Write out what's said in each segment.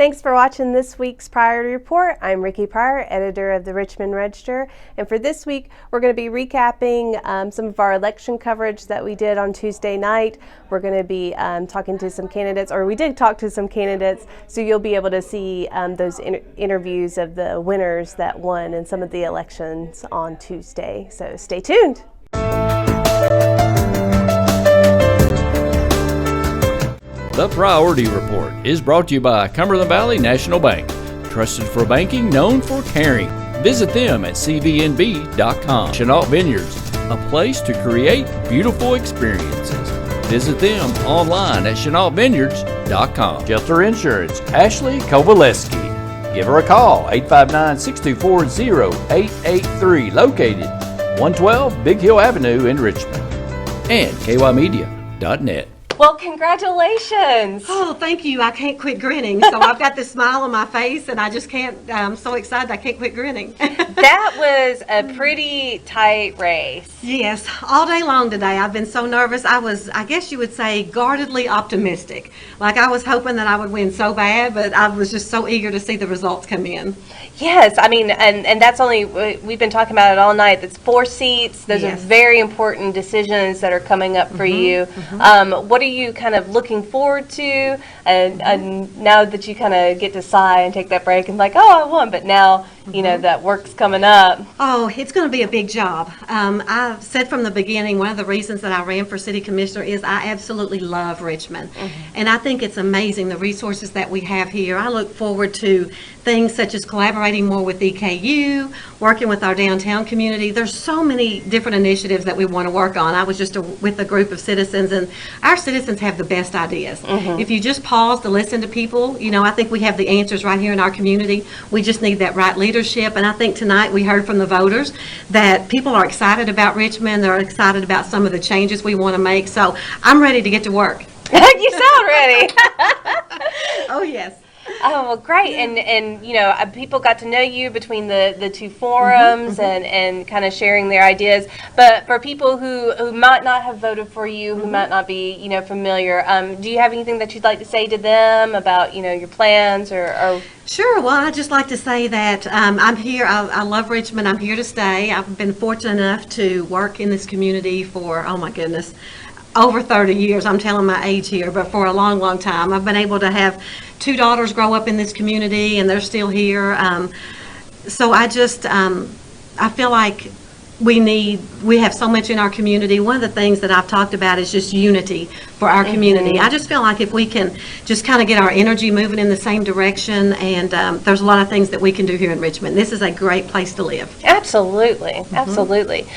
Thanks for watching this week's Pryority Report. I'm Ricki Pryor, editor of the Richmond Register, and for this week we're going to be recapping some of our election coverage that we did on Tuesday night. We're going to be talking to some candidates, or we did talk to some candidates, so you'll be able to see those interviews of the winners that won in some of the elections on Tuesday. So stay tuned. The Pryority Report is brought to you by Cumberland Valley National Bank. Trusted for banking, known for caring. Visit them at cvnb.com. Chenault Vineyards, a place to create beautiful experiences. Visit them online at chenaultvineyards.com. Shelter Insurance, Ashley Kovaleski. Give her a call, 859-624-0883, located 112 Big Hill Avenue in Richmond. And kymedia.net. Well, congratulations. Oh, thank you. I can't quit grinning. So I've got this smile on my face, and I just can't, I'm so excited I can't quit grinning. That was a pretty tight race. Yes, all day long today. I've been so nervous. I guess you would say, guardedly optimistic. Like I was hoping that I would win so bad, but I was just so eager to see the results come in. Yes, I mean, and that's only, we've been talking about it all night. That's 4 seats. Those are very important decisions that are coming up for you. What are you kind of looking forward to? And now that you kind of get to sigh and take that break and like, oh, I won, but now, you know, that work's coming up. Oh, it's going to be a big job. I've said from the beginning, one of the reasons that I ran for city commissioner is I absolutely love Richmond. And I think it's amazing the resources that we have here. I look forward to things such as collaborating more with EKU, working with our downtown community. There's so many different initiatives that we want to work on. I was just with a group of citizens, and our citizens have the best ideas. If you just pause to listen to people, you know, I think we have the answers right here in our community. We just need that right leadership, and I think tonight we heard from the voters that people are excited about Richmond. They're excited about some of the changes we want to make, so I'm ready to get to work. You sound ready. Oh, yes. Oh, well, great. And you know, people got to know you between the two forums and kind of sharing their ideas. But for people who might not have voted for you, who might not be, you know, familiar, do you have anything that you'd like to say to them about, you know, your plans or Sure. Well, I'd just like to say that I'm here. I love Richmond. I'm here to stay. I've been fortunate enough to work in this community for, oh my goodness, over 30 years. I'm telling my age here, but for a long, long time. I've been able to have 2 daughters grow up in this community, and they're still here. So I just, I feel like we have so much in our community. One of the things that I've talked about is just unity for our community. I just feel like if we can just kind of get our energy moving in the same direction, and there's a lot of things that we can do here in Richmond. This is a great place to live. Absolutely, absolutely.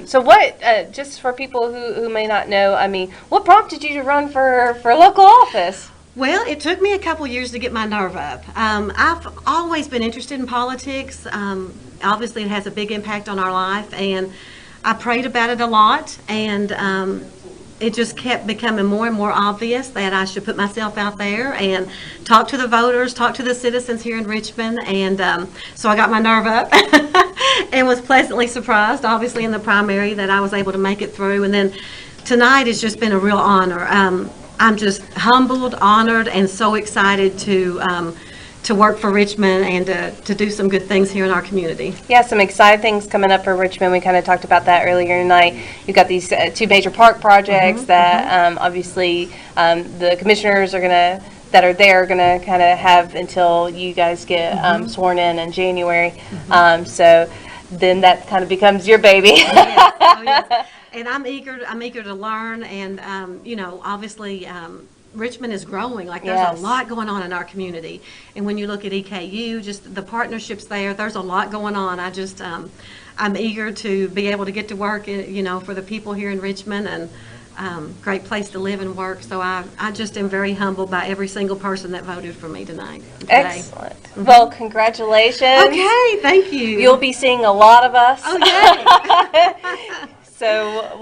So what, just for people who may not know, I mean, what prompted you to run for local office? Well, it took me a couple years to get my nerve up. I've always been interested in politics. Obviously, it has a big impact on our life, and I prayed about it a lot, and it just kept becoming more and more obvious that I should put myself out there and talk to the voters, talk to the citizens here in Richmond, and so I got my nerve up and was pleasantly surprised, obviously, in the primary that I was able to make it through. And then tonight has just been a real honor. I'm just humbled, honored, and so excited to work for Richmond and to do some good things here in our community. Yeah, some exciting things coming up for Richmond. We kind of talked about that earlier tonight. You've got these 2 major park projects that obviously the commissioners are going to kind of have until you guys get sworn in January. So then that kind of becomes your baby. Yes. Oh, yes. And I'm eager to learn, and you know, obviously Richmond is growing. Like there's a lot going on in our community, and when you look at EKU, just the partnerships there's a lot going on. I just I'm eager to be able to get to work, you know, for the people here in Richmond, and great place to live and work. So I just am very humbled by every single person that voted for me today. Excellent. Well, congratulations. Okay, thank you. You'll be seeing a lot of us. Okay. So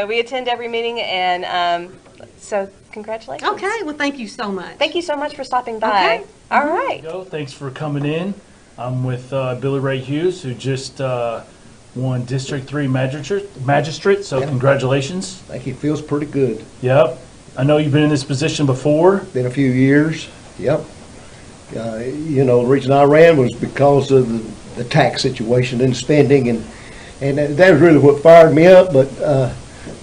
we attend every meeting, and so congratulations. Okay, well, thank you so much. Thank you so much for stopping by. Okay. All right. Thanks for coming in. I'm with Billy Ray Hughes, who just won District 3 magistrate, so congratulations. Thank you. Feels pretty good. Yep. I know you've been in this position before. Been a few years. Yep. The reason I ran was because of the tax situation and spending, and that was really what fired me up. But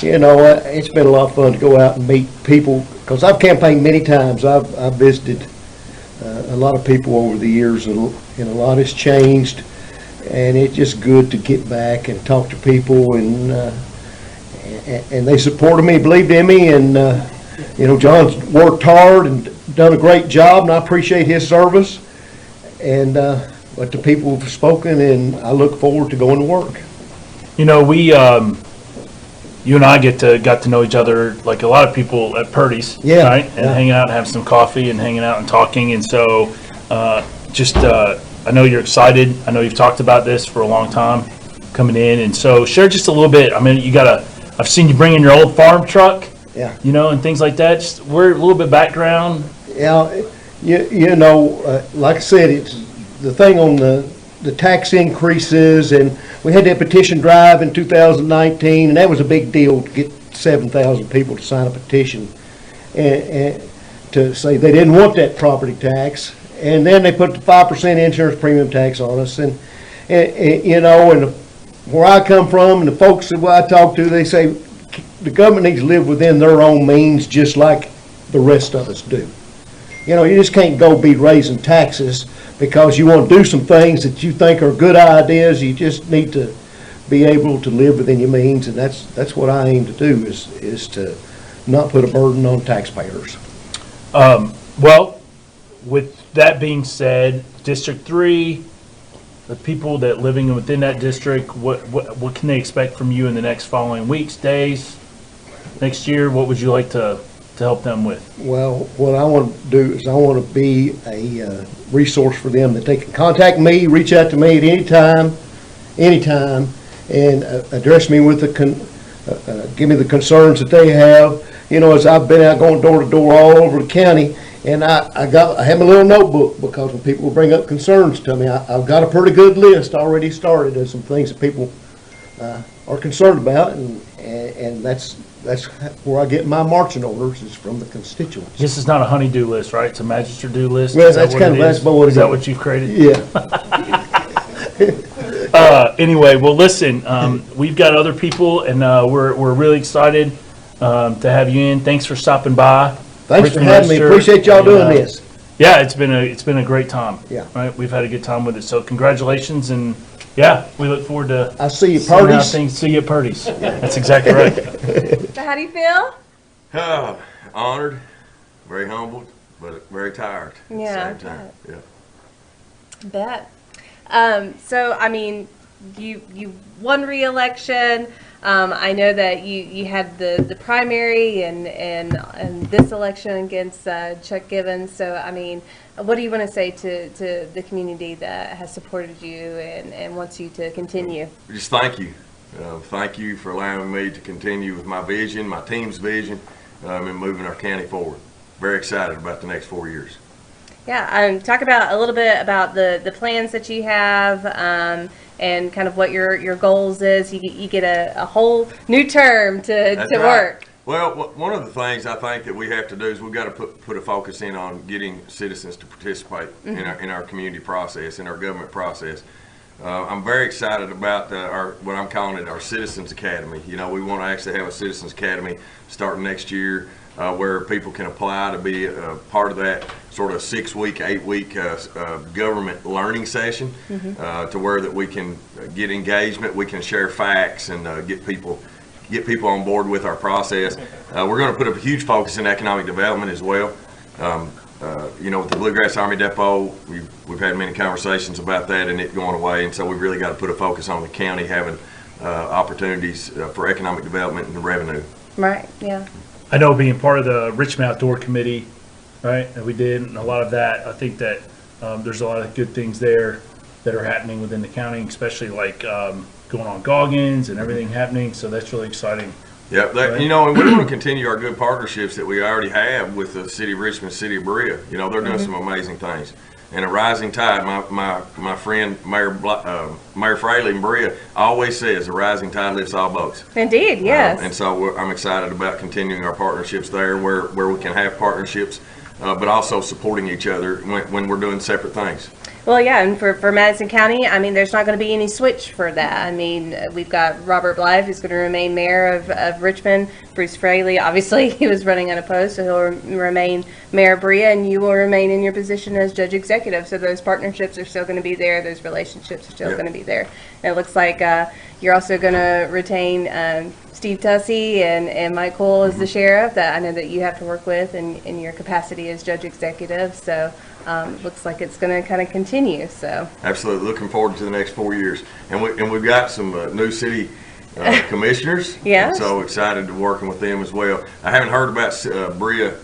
it's been a lot of fun to go out and meet people, because I've campaigned many times. I've visited a lot of people over the years, and a lot has changed, and it's just good to get back and talk to people, and they supported me, believed in me, and John's worked hard and done a great job, and I appreciate his service. And but the people have spoken, and I look forward to going to work. We you and I got to know each other like a lot of people at Purdy's, Yeah, right? And yeah. hanging out and having some coffee and hanging out and talking. And so I know you're excited. I know you've talked about this for a long time coming in. And so share just a little bit. I mean, I've seen you bring in your old farm truck, Yeah. and things like that. Just we're a little bit background. Yeah, like I said, it's the thing on the tax increases, and we had that petition drive in 2019, and that was a big deal to get 7,000 people to sign a petition and to say they didn't want that property tax. And then they put the 5% insurance premium tax on us, and where I come from, and the folks that I talk to, they say the government needs to live within their own means, just like the rest of us do. You just can't go be raising taxes because you want to do some things that you think are good ideas. You just need to be able to live within your means, and that's what I aim to do, is to not put a burden on taxpayers. Well, with that being said, District 3, the people that living within that district, what can they expect from you in the next following weeks, days, next year? What would you like to help them with? Well, what I want to do is I want to be a resource for them, that they can contact me, reach out to me at any time, and address me with give me the concerns that they have. As I've been out going door to door all over the county, and I have my little notebook, because when people bring up concerns to me, I've got a pretty good list already started of some things that people are concerned about, and that's where I get my marching orders, is from the constituents. This is not a honey-do list, right? It's a magistrate-do list. Well, Is that that's what kind it of is? that's what it Is that what you've created? Yeah. Anyway, well, listen, we've got other people, and we're really excited to have you in. Thanks for stopping by. Thanks for Richmond having me. Register. Appreciate y'all doing And, this. Yeah, it's been a great time. Yeah. Right, we've had a good time with it. So congratulations, and yeah, we look forward to I see you seeing how parties. things. See you at Purdy's. That's exactly right. So how do you feel? Honored, very humbled, but very tired at Yeah, the same time. Yeah. Bet. So, I mean, you won re-election. I know that you had the primary and this election against Chuck Givens. So, I mean, what do you want to say to the community that has supported you and wants you to continue? Just thank you. Thank you for allowing me to continue with my vision, my team's vision, and moving our county forward. Very excited about the next 4 years. Yeah, talk about a little bit about the plans that you have, and kind of what your goals is. You get a whole new term to That's right. work. Well, one of the things I think that we have to do is we've got to put a focus in on getting citizens to participate in our community process, in our government process. I'm very excited about what I'm calling it, our Citizens Academy. We want to actually have a Citizens Academy starting next year, where people can apply to be a part of that sort of 6-week, 8-week government learning session, to where that we can get engagement, we can share facts, and get people on board with our process. We're going to put a huge focus in economic development as well. With the Bluegrass Army Depot, we've had many conversations about that and it going away, and so we've really got to put a focus on the county having opportunities for economic development and revenue. Right. Yeah. I know, being part of the Richmond Outdoor Committee, right, that we did, and a lot of that, I think that there's a lot of good things there that are happening within the county, especially like going on Goggins and everything happening. So that's really exciting. Yeah, Right. and we want to continue our good partnerships that we already have with the City of Richmond, City of Berea. They're doing some amazing things. And a rising tide, my friend Mayor Fraley in Berea always says, a rising tide lifts all boats. Indeed. Yes. And so I'm excited about continuing our partnerships there, where we can have partnerships but also supporting each other when we're doing separate things. Well, yeah, and for Madison County, I mean, there's not going to be any switch for that. I mean, we've got Robert Blythe, who's going to remain mayor of Richmond. Bruce Fraley, obviously, he was running unopposed, so he'll remain Mayor Bria, and you will remain in your position as judge executive. So those partnerships are still going to be there. Those relationships are still going to be there. And it looks like you're also going to retain Steve Tussey and Mike Cole as the sheriff, that I know that you have to work with in your capacity as judge executive. So looks like it's going to kind of continue. So absolutely, looking forward to the next 4 years, and we've got some new city commissioners. Yeah, so excited to working with them as well. I haven't heard about Bria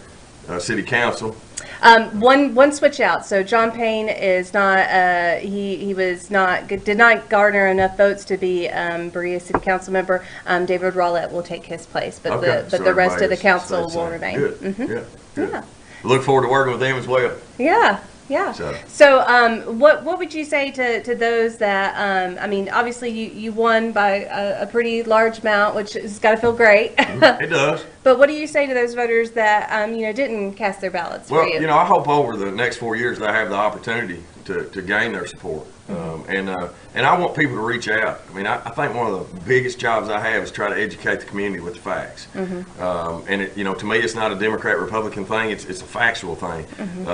City Council. One switch out. So John Payne is not. He did not garner enough votes to be Berea City Council member. David Rowlett will take his place, but the rest of the council will remain. Good. Mm-hmm. Yeah. Good. Yeah. Look forward to working with them as well. Yeah. Yeah. So what would you say to those that, I mean, obviously you won by a pretty large amount, which has got to feel great. It does. But what do you say to those voters that, didn't cast their ballots for you? Well, I hope over the next 4 years that I have the opportunity to gain their support. And I want people to reach out. I mean, I think one of the biggest jobs I have is try to educate the community with the facts. And to me, it's not a Democrat-Republican thing. It's a factual thing.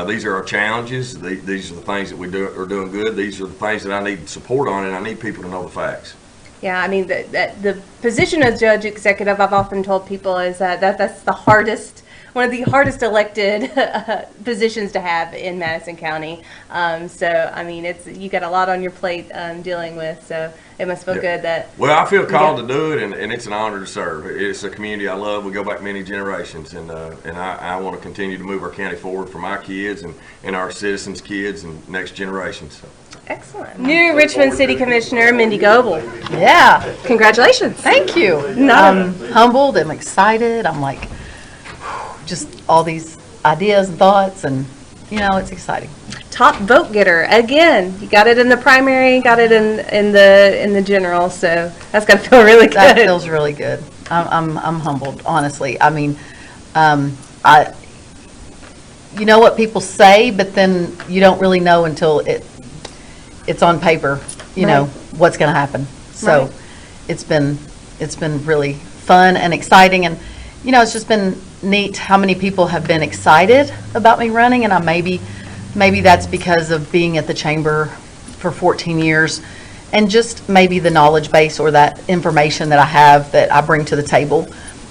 These are our challenges. These are the things that we are doing good. These are the things that I need support on, and I need people to know the facts. Yeah, I mean, the position of judge executive, I've often told people, is that's the hardest, one of the hardest elected positions to have in Madison County. So, I mean, you got a lot on your plate dealing with, so it must feel good that... Well, I feel called to do it, and it's an honor to serve. It's a community I love. We go back many generations, and I want to continue to move our county forward for my kids and our citizens' kids and next generations. So. Excellent. New Richmond City Commissioner Mindy Goebel. Yeah. Congratulations. Thank you. I'm humbled. I'm excited. I'm like, just all these ideas and thoughts, and it's exciting. Top vote getter again. You got it in the primary, got it in the general, so that's got to feel really good. That feels really good. I'm humbled, honestly. I mean, you know what people say, but then you don't really know until it's on paper, know what's going to happen. So it's been really fun and exciting, and it's just been neat how many people have been excited about me running, and maybe that's because of being at the chamber for 14 years, and just maybe the knowledge base or that information that I have that I bring to the table.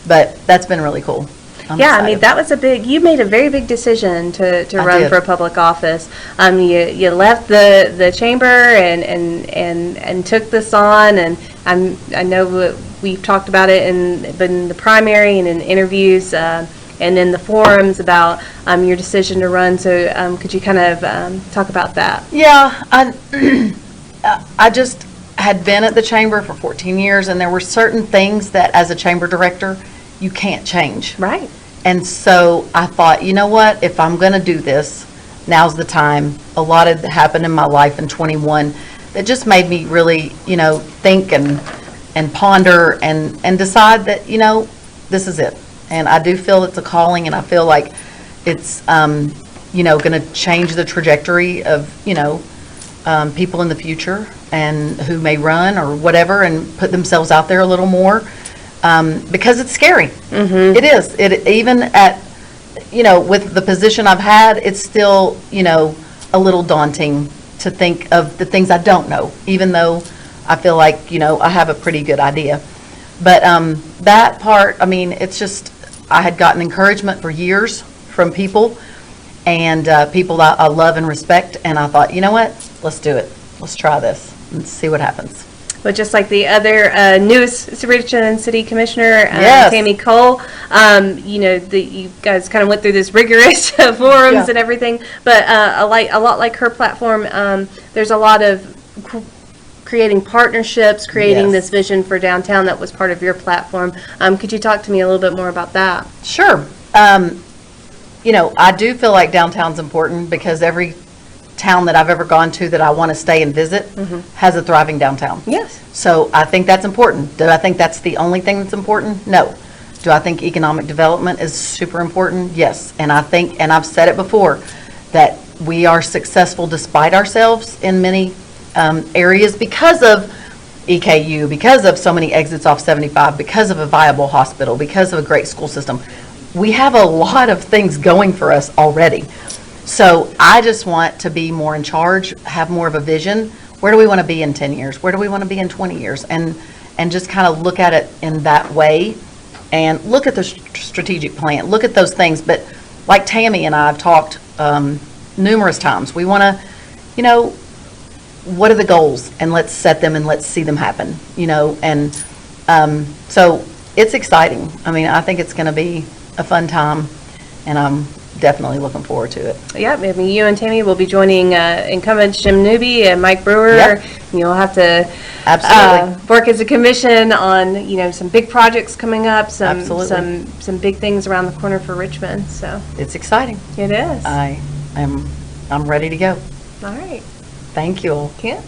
But that's been really cool. I'm excited. I mean, that was you made a very big decision to run for a public office. You left the chamber and took this on, and I know we've talked about it in the primary and in interviews and in the forums about your decision to run. So could you kind of talk about that? Yeah, I just had been at the chamber for 14 years, and there were certain things that as a chamber director you can't change. Right. And so I thought, you know what, if I'm going to do this, now's the time. A lot had happened in my life in 21 that just made me really, think and ponder and decide that, this is it. And I do feel it's a calling, and I feel like it's, going to change the trajectory of, people in the future and who may run or whatever and put themselves out there a little more. Because it's scary. Mm-hmm. It is. Even at, with the position I've had, it's still, a little daunting to think of the things I don't know, even though I feel like, I have a pretty good idea. But that part, I mean, it's just, I had gotten encouragement for years from people, and people that I love and respect, and I thought, you know what, let's do it. Let's try this and see what happens. But just like the other newest Richmond City Commissioner, Tammy Cole, you guys kind of went through this rigorous forums and everything. But a lot like her platform, there's a lot of creating partnerships, creating this vision for downtown that was part of your platform. Could you talk to me a little bit more about that? Sure. I do feel like downtown's important because every town that I've ever gone to that I want to stay and visit has a thriving downtown. Yes. So I think that's important. Do I think that's the only thing that's important? No. Do I think economic development is super important? Yes. And I think, and I've said it before, that we are successful despite ourselves in many areas because of EKU, because of so many exits off 75, because of a viable hospital, because of a great school system. We have a lot of things going for us already. So I just want to be more in charge, have more of a vision. Where do we want to be in 10 years? Where do we want to be in 20 years? And just kind of look at it in that way and look at the strategic plan, look at those things. But like Tammy and I have talked numerous times, we want to, you know, what are the goals? And let's set them and let's see them happen, you know. And so it's exciting. I mean, I think it's going to be a fun time, and I'm definitely looking forward to it. Yep, I mean, you and Tammy will be joining incumbents Jim Newby and Mike Brewer. Yep. You'll have to Absolutely. work as a commission on, you know, some big projects coming up, Absolutely. some big things around the corner for Richmond. So It's exciting. it is. I'm ready to go. All right, Thank you all. Kent.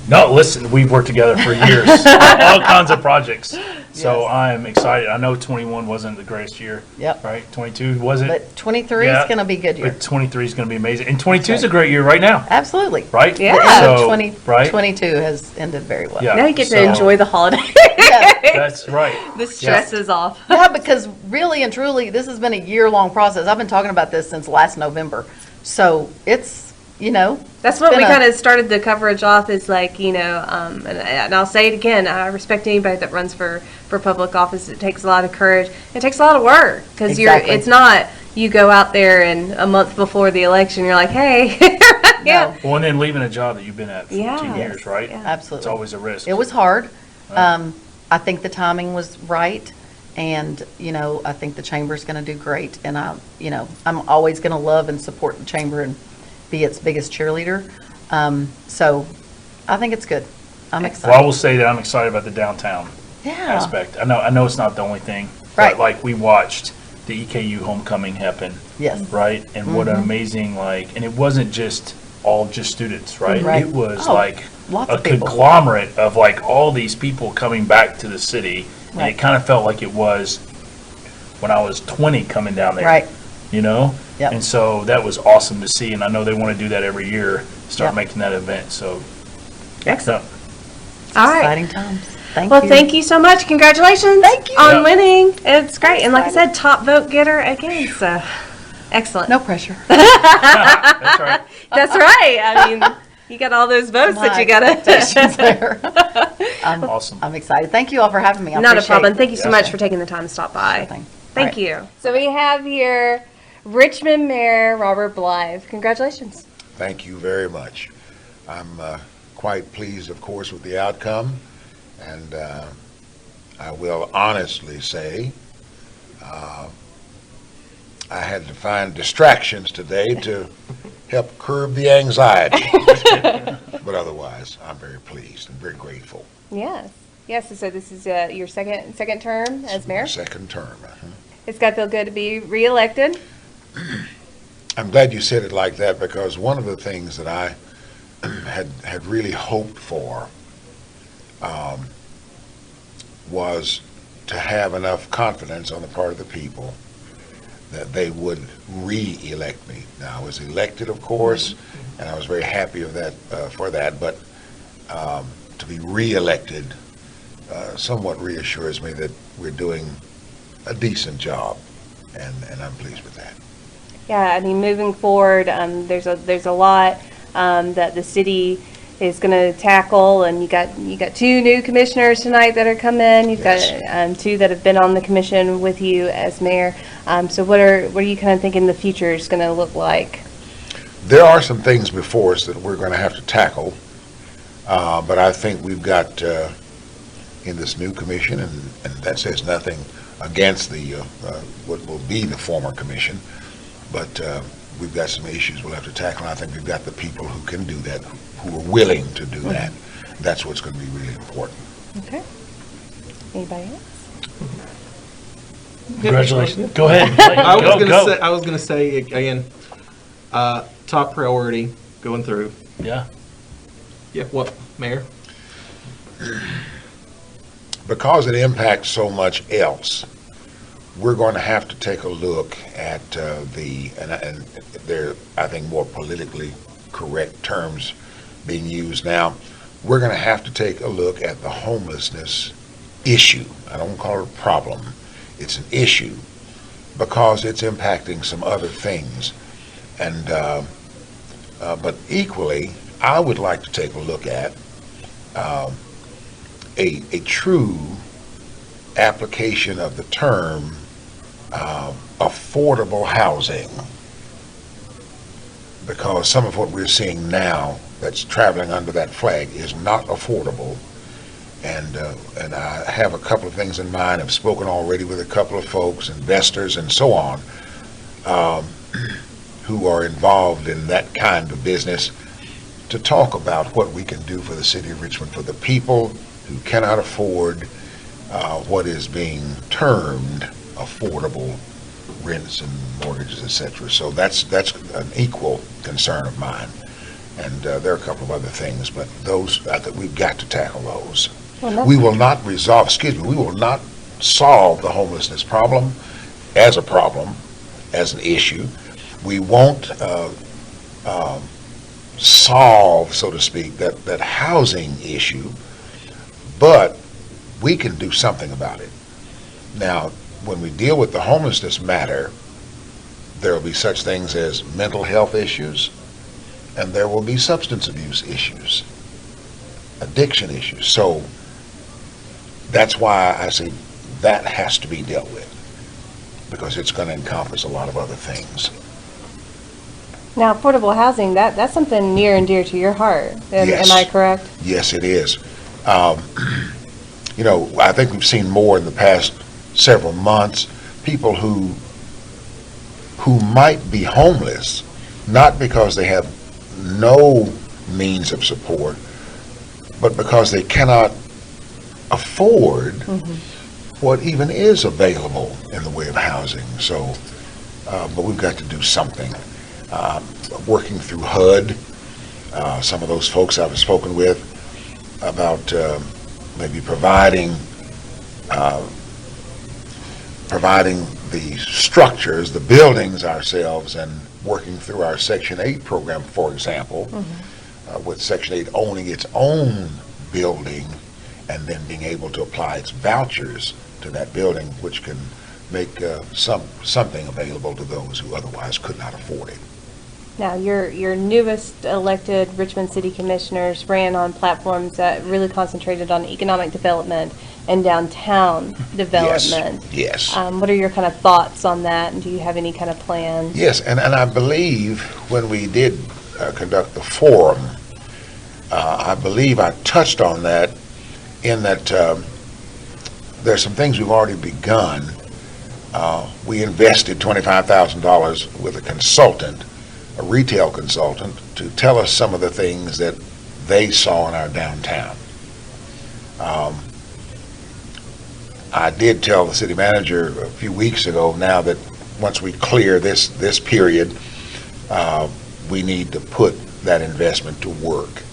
No, listen, we've worked together for years, all kinds of projects. So Yes. I'm excited. I know 21 wasn't the greatest year. Yep. Right? 22, was it? But 23 Yeah. is going to be a good year. But 23 is going to be amazing. And 22 is a great year right now, Absolutely. right? Yeah. The end of So, 2022 right? has ended very well. Yeah. Now you get So- to enjoy the holiday. Yeah. That's right. The stress is off. Yeah, because really and truly, this has been a year-long process. I've been talking about this since last November. So it's, you know. That's what been we a- kind of started the coverage off is like, you know, and I'll say it again, I respect anybody that runs for public office. It takes a lot of courage. It takes a lot of work because Exactly. it's not, you go out there and a month before the election, you're like, hey, yeah. Well, and then leaving a job that you've been at for Yeah. 15 years, right? Yeah. Absolutely. It's always a risk. It was hard. I think the timing was right. And, you know, I think the chamber's going to do great. And I'm always going to love and support the chamber and be its biggest cheerleader. So I think it's good. I'm excited. Well, I will say that I'm excited about the downtown Yeah. aspect. I know it's not the only thing, Right. but like we watched the EKU homecoming happen, Yes. right? And what an amazing, like, and it wasn't just all just students, right? Right. It was Oh, like lots a of people. conglomerate of like all these people coming back to the city. And Right. it kind of felt like it was when I was 20 coming down there. Right. You know? Yep. And so that was awesome to see. And I know they want to do that every year, start Yep. making that event. So, Excellent. so, All right. Exciting times. Thank Well, you. thank you so much. Congratulations. Thank you. On Yeah. winning. It's great. And like I said, top vote getter again. So excellent. No pressure. that's right. That's right. I mean, you got all those votes that you got expectations to. there. Awesome. I'm excited. Thank you all for having me. I Not a appreciate problem. it. Thank you so Yeah. much for taking the time to stop by. Sure thing. Thank All right. you. So we have here Richmond Mayor Robert Blythe. Congratulations. Thank you very much. I'm quite pleased, of course, with the outcome, and I will honestly say I had to find distractions today to help curb the anxiety. But otherwise, I'm very pleased and very grateful. Yes. Yes. So this is your second term as mayor. Second term. It's got to feel good to be reelected. I'm glad you said it like that, because one of the things that I had really hoped for was to have enough confidence on the part of the people that they would re-elect me. Now, I was elected, of course, and I was very happy of that for that, but to be re-elected somewhat reassures me that we're doing a decent job, and I'm pleased with that. Yeah, I mean, moving forward, there's a lot that the city is going to tackle, and you got two new commissioners tonight that are coming. You've Yes. got two that have been on the commission with you as mayor. So what are you kind of thinking the future is going to look like? There are some things before us that we're going to have to tackle, but I think we've got in this new commission, and that says nothing against the what will be the former commission, but we've got some issues we'll have to tackle, and I think we've got the people who can do that, who are willing to do that. That's what's going to be really important. Okay. Anybody else? Congratulations. Go ahead. I was gonna say again, top priority going through. Yeah. Yeah. What, Mayor? Because it impacts so much else, we're going to have to take a look at and there, I think, more politically correct terms being used now. We're going to have to take a look at the homelessness issue. I don't call it a problem. It's an issue because it's impacting some other things. And but equally, I would like to take a look at a true application of the term affordable housing, because some of what we're seeing now that's traveling under that flag is not affordable. And I have a couple of things in mind. I've spoken already with a couple of folks, investors and so on, who are involved in that kind of business, to talk about what we can do for the city of Richmond, for the people who cannot afford what is being termed affordable rents and mortgages, etc. So that's an equal concern of mine. And there are a couple of other things, but those, I think we've got to tackle those. We will not resolve, we will not solve the homelessness problem, as an issue. We won't solve, so to speak, that housing issue, but we can do something about it. Now, when we deal with the homelessness matter, there will be such things as mental health issues, and there will be substance abuse issues, addiction issues. So that's why I say that has to be dealt with, because it's going to encompass a lot of other things. Now, affordable housing, that's something near and dear to your heart. Yes. Am I correct? Yes, it is. You know, I think we've seen more in the past several months, people who might be homeless, not because they have no means of support, but because they cannot afford what even is available in the way of housing. So, but we've got to do something. Working through HUD, some of those folks I've spoken with about maybe providing the structures, the buildings ourselves, and working through our Section 8 program, for example, with Section 8 owning its own building and then being able to apply its vouchers to that building, which can make something available to those who otherwise could not afford it. Now, your newest elected Richmond City Commissioners ran on platforms that really concentrated on economic development and downtown development. Yes. What are your kind of thoughts on that, and do you have any kind of plans? Yes, and I believe when we did conduct the forum, I believe I touched on that, in that there's some things we've already begun. We invested $25,000 with a consultant, a retail consultant, to tell us some of the things that they saw in our downtown. I did tell the city manager a few weeks ago now that once we clear this period, we need to put that investment to work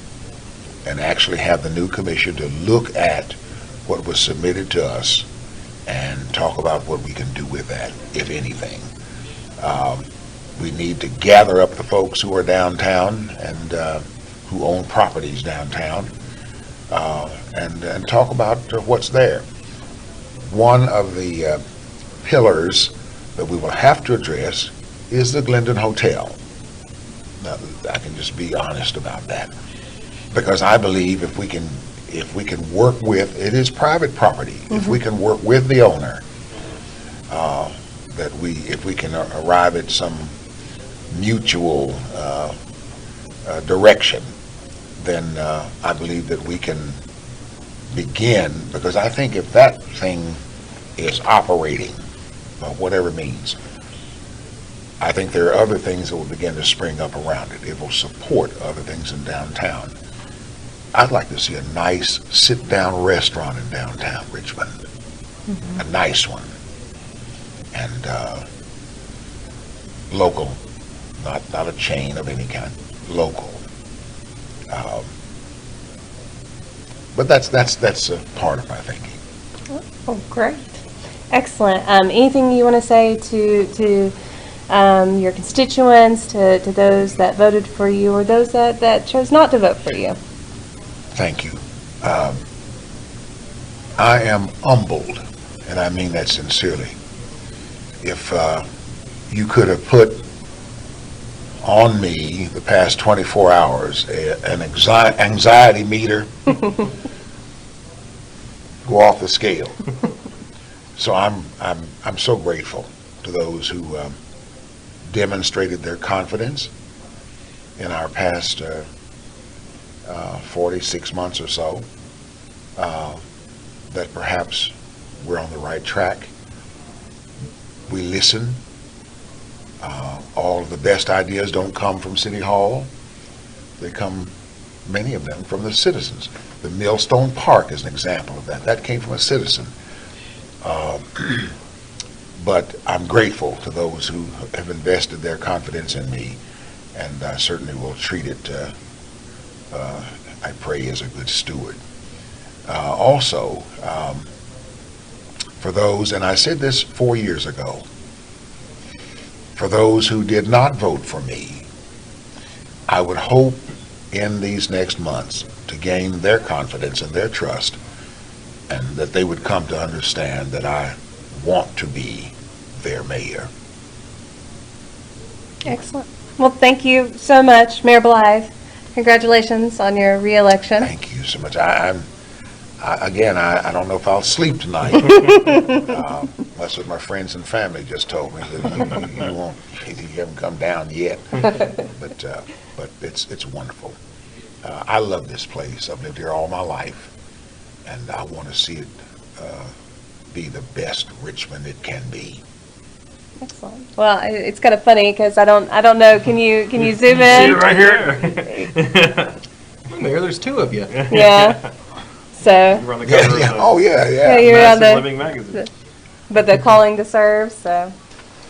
and actually have the new commission to look at what was submitted to us and talk about what we can do with that, if anything. We need to gather up the folks who are downtown and who own properties downtown and talk about what's there. One of the pillars that we will have to address is the Glendon Hotel. Now, I can just be honest about that, because I believe if we can work with, it is private property, if we can work with the owner, if we can arrive at some mutual direction, then I believe that we can begin, because I think if that thing is operating by whatever means, I think there are other things that will begin to spring up around it. It will support other things in downtown. I'd like to see a nice sit-down restaurant in downtown Richmond, a nice one, and local, not a chain of any kind, local. But that's a part of my thinking. Oh, great. Excellent. Anything you want to say to your constituents, to those that voted for you, or those that chose not to vote for you? Thank you. I am humbled, and I mean that sincerely. If you could have put on me the past 24 hours an anxiety meter, go off the scale. So I'm so grateful to those who demonstrated their confidence in our past 46 months or so, that perhaps we're on the right track. We listen. All of the best ideas don't come from City Hall. They come, many of them, from the citizens. The Millstone Park is an example of that. That came from a citizen. But I'm grateful to those who have invested their confidence in me, and I certainly will treat it, I pray, as a good steward. Also, for those, and I said this 4 years ago, for those who did not vote for me, I would hope in these next months to gain their confidence and their trust, and that they would come to understand that I want to be their mayor. Excellent. Well, thank you so much, Mayor Blythe. Congratulations on your re-election. Thank you so much. I don't know if I'll sleep tonight. That's what my friends and family just told me, that you haven't come down yet. But it's wonderful. I love this place. I've lived here all my life, and I want to see it be the best Richmond it can be. Excellent. Well, it's kind of funny because I don't know. Can you zoom in? See it right here. Mayor, there's two of you. Yeah. So. You're on the cover of the Oh yeah. Yeah, you're on the Living magazine. but the calling to serve. So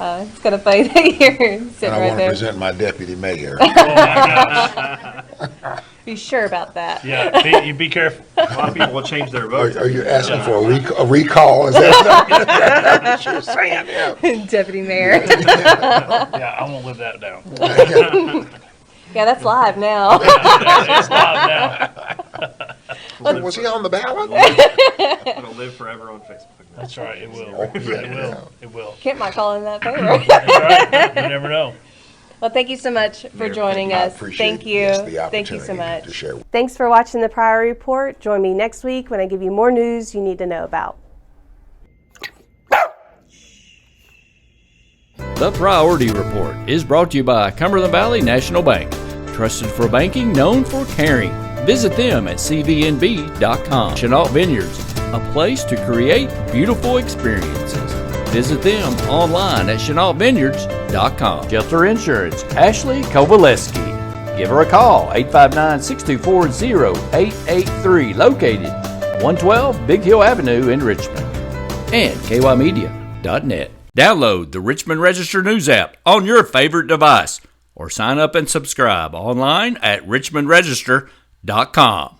it's kind of funny that you're sitting And I right want to there. present my deputy mayor. Oh my gosh. Be sure about that. Yeah, you be careful. A lot of people will change their votes. Are you asking for a recall? Is that what you're saying? Yeah. Deputy Mayor. Yeah, I won't live that down. Yeah, that's live now. It's live now. Was he on the ballot? It'll live forever on Facebook. That's right, it will. Oh, yeah, It will. It will. Kent might call in that favor. That's right. You never know. Well, thank you so much for Mayor, joining I us. appreciate Thank you. yes, the Thank you so opportunity much. to share. Thanks for watching the Pryority Report. Join me next week when I give you more news you need to know about. The Priority Report is brought to you by Cumberland Valley National Bank. Trusted for banking, known for caring. Visit them at cvnb.com. Chenault Vineyards, a place to create beautiful experiences. Visit them online at chenaultvineyards.com. Shelter Insurance, Ashley Kovaleski. Give her a call, 859-624-0883, located 112 Big Hill Avenue in Richmond. And kymedia.net. Download the Richmond Register News app on your favorite device, or sign up and subscribe online at richmondregister.com.